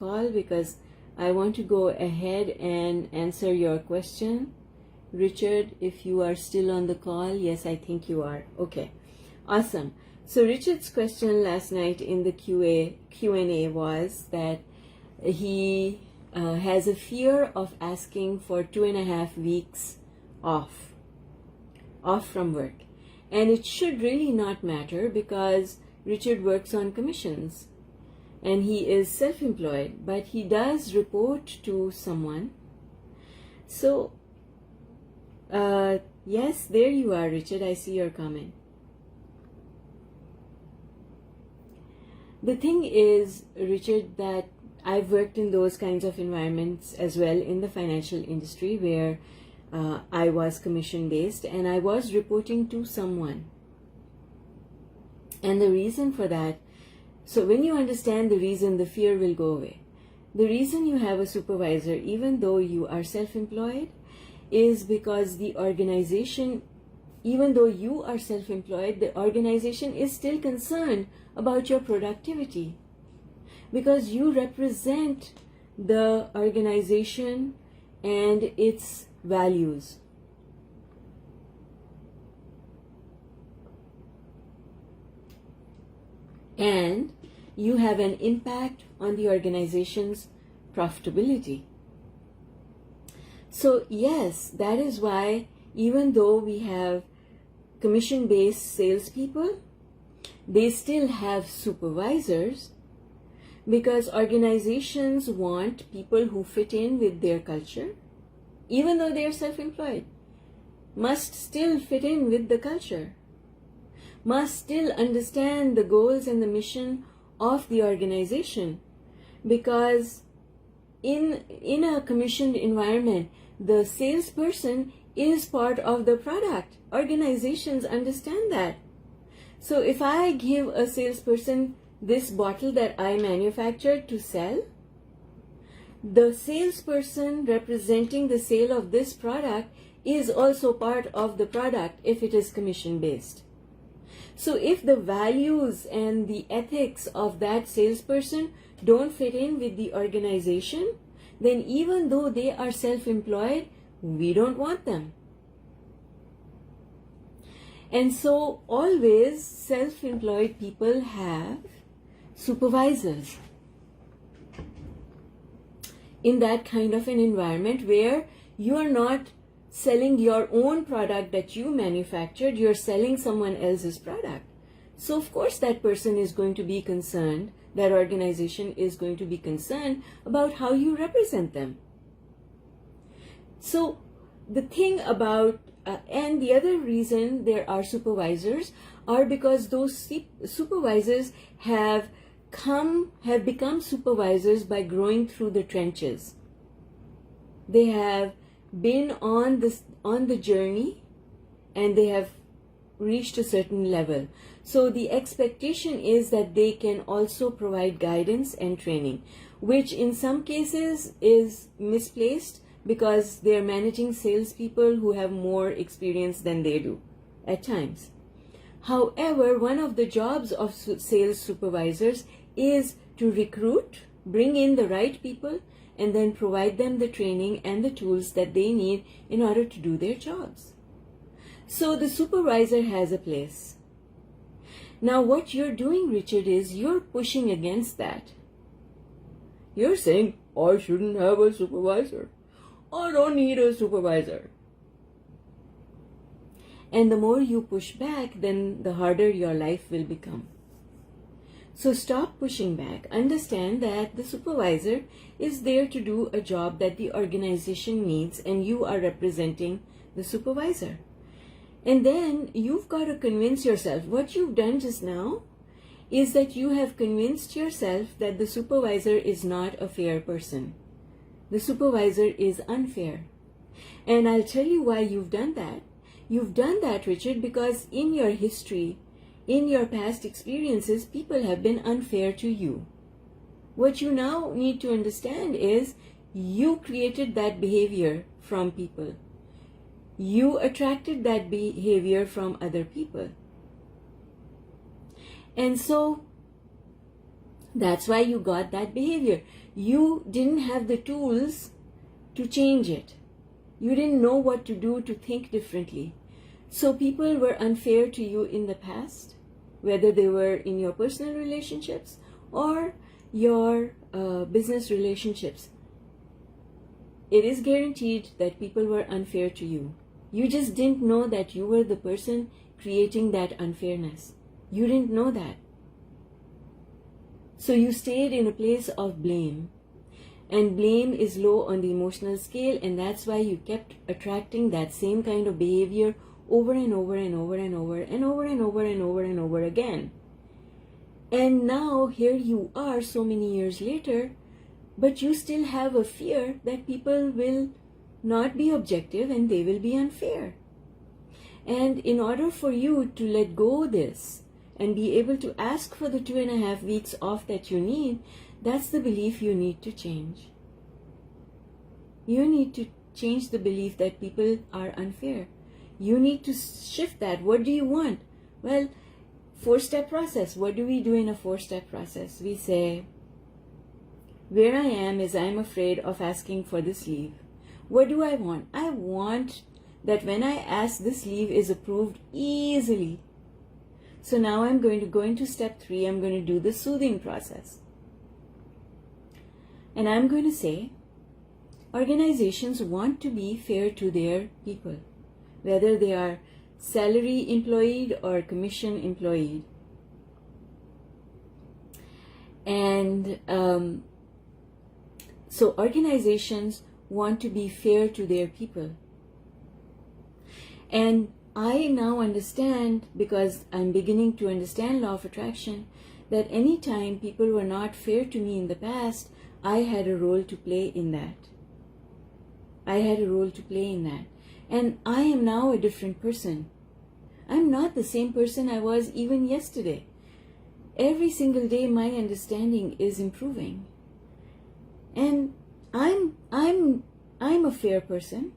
call because I want to go ahead and answer your question. Richard, if you are still on the call, yes, I think you are. Okay, awesome. So Richard's question last night in the Q&A was that he has a fear of asking for 2.5 weeks off from work. And it should really not matter because Richard works on commissions and he is self-employed, but he does report to someone. So, yes, there you are, Richard. I see your comment. The thing is, Richard, that I've worked in those kinds of environments as well in the financial industry where I was commission-based and I was reporting to someone. And the reason for that, so when you understand the reason, the fear will go away. The reason you have a supervisor, even though you are self-employed, is because the organization, even though you are self-employed, the organization is still concerned about your productivity because you represent the organization and its values. And you have an impact on the organization's profitability. So yes, that is why even though we have commission-based salespeople, they still have supervisors because organizations want people who fit in with their culture, even though they are self-employed, must still fit in with the culture, must still understand the goals and the mission of the organization, because in a commissioned environment, the salesperson is part of the product. Organizations understand that. So if I give a salesperson this bottle that I manufactured to sell, the salesperson representing the sale of this product is also part of the product if it is commission based. So if the values and the ethics of that salesperson don't fit in with the organization, then even though they are self-employed, we don't want them. And so always self-employed people have supervisors in that kind of an environment where you are not selling your own product that you manufactured, you're selling someone else's product. So of course that person is going to be concerned, that organization is going to be concerned about how you represent them. So the thing about, and the other reason there are supervisors are because those supervisors have become supervisors by growing through the trenches. They have been on the journey and they have reached a certain level. So the expectation is that they can also provide guidance and training, which in some cases is misplaced because they are managing salespeople who have more experience than they do at times. However, one of the jobs of sales supervisors is to recruit, bring in the right people, and then provide them the training and the tools that they need in order to do their jobs. So the supervisor has a place. Now what you're doing, Richard, is you're pushing against that. You're saying, I shouldn't have a supervisor. I don't need a supervisor. And the more you push back, then the harder your life will become. So stop pushing back. Understand that the supervisor is there to do a job that the organization needs and you are representing the supervisor. And then you've got to convince yourself. What you've done just now is that you have convinced yourself that the supervisor is not a fair person. The supervisor is unfair. And I'll tell you why you've done that. You've done that, Richard, because in your history, in your past experiences, people have been unfair to you. What you now need to understand is you created that behavior from people. You attracted that behavior from other people. And so That's why you got that behavior. You didn't have the tools to change it. You didn't know what to do to think differently. So people were unfair to you in the past, whether they were in your personal relationships or your business relationships. It is guaranteed that people were unfair to you. You just didn't know that you were the person creating that unfairness. You didn't know that. So you stayed in a place of blame. And blame is low on the emotional scale, and that's why you kept attracting that same kind of behavior over and over and over and over and over and over and over and over again. And now here you are so many years later, but you still have a fear that people will not be objective and they will be unfair. And in order for you to let go of this and be able to ask for the 2.5 weeks off that you need, that's the belief you need to change. You need to change the belief that people are unfair. You need to shift that. What do you want? Well, 4-step process. What do we do in a 4-step process? We say, where I am is I'm afraid of asking for this leave. What do I want? I want that when I ask, this leave is approved easily. So now I'm going to go into step 3. I'm going to do the soothing process. And I'm going to say, organizations want to be fair to their people, whether they are salary employed or commission employed. And so organizations want to be fair to their people. And I now understand, because I'm beginning to understand law of attraction, that anytime people were not fair to me in the past, I had a role to play in that. I had a role to play in that. And I am now a different person. I'm not the same person I was even yesterday. Every single day my understanding is improving. And I'm a fair person.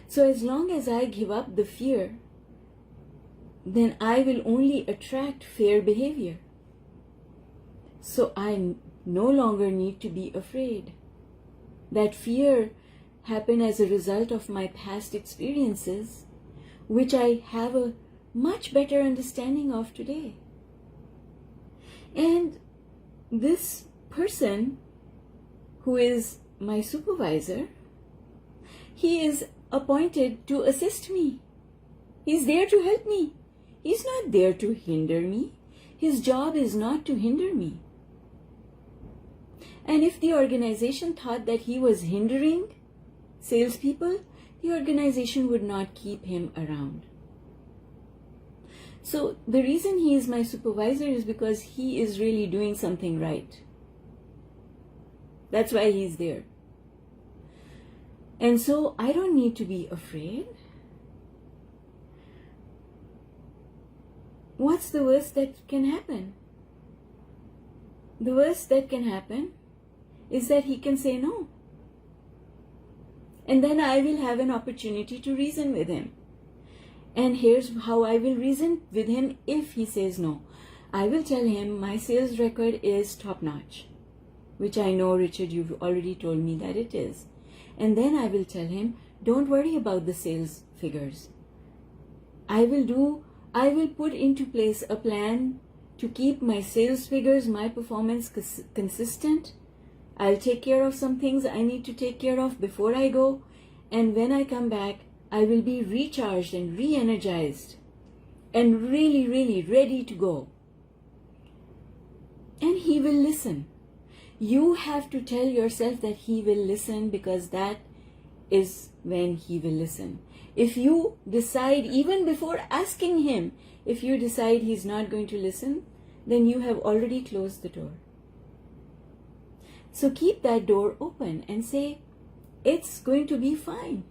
So as long as I give up the fear, then I will only attract fair behavior. So I no longer need to be afraid. That fear happened as a result of my past experiences, which I have a much better understanding of today. And this person who is my supervisor, he is appointed to assist me. He's there to help me. He's not there to hinder me. His job is not to hinder me. And if the organization thought that he was hindering salespeople, the organization would not keep him around. So the reason he is my supervisor is because he is really doing something right. That's why he's there. And so I don't need to be afraid. What's the worst that can happen? The worst that can happen is that he can say no. And then I will have an opportunity to reason with him. And here's how I will reason with him if he says no. I will tell him my sales record is top-notch, which I know, Richard, you've already told me that it is. And then I will tell him, don't worry about the sales figures. I will put into place a plan to keep my sales figures, my performance consistent. I'll take care of some things I need to take care of before I go. And when I come back, I will be recharged and re-energized and really, really ready to go. And he will listen. You have to tell yourself that he will listen, because that is when he will listen. If you decide, even before asking him, if you decide he's not going to listen, then you have already closed the door. So keep that door open and say, it's going to be fine.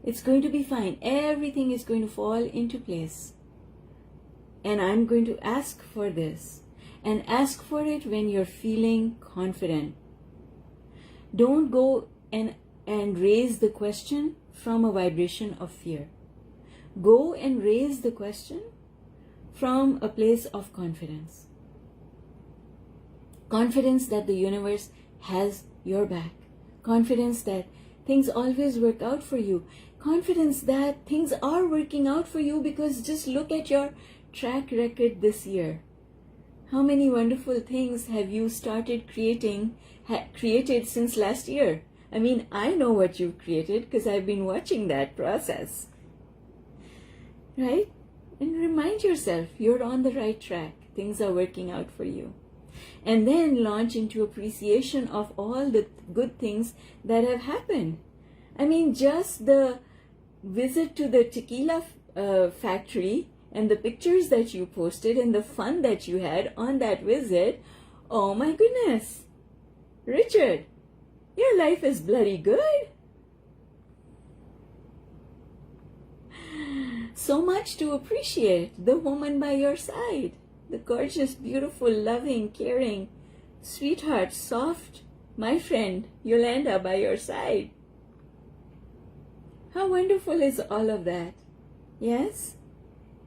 It's going to be fine. Everything is going to fall into place. And I'm going to ask for this. And ask for it when you're feeling confident. Don't go and raise the question from a vibration of fear. Go and raise the question from a place of confidence. Confidence that the universe has your back. Confidence that things always work out for you. Confidence that things are working out for you, because just look at your track record this year. How many wonderful things have you started created since last year? I mean, I know what you've created because I've been watching that process. Right? And remind yourself you're on the right track. Things are working out for you. And then launch into appreciation of all the good things that have happened. I mean, just the visit to the tequila factory and the pictures that you posted and the fun that you had on that visit. Oh my goodness. Richard, your life is bloody good. So much to appreciate. The woman by your side. The gorgeous, beautiful, loving, caring, sweetheart, soft, my friend, Yolanda by your side. How wonderful is all of that? Yes?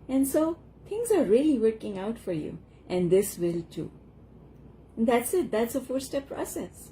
And so, things are really working out for you. And this will too. And that's it. That's a 4-step process.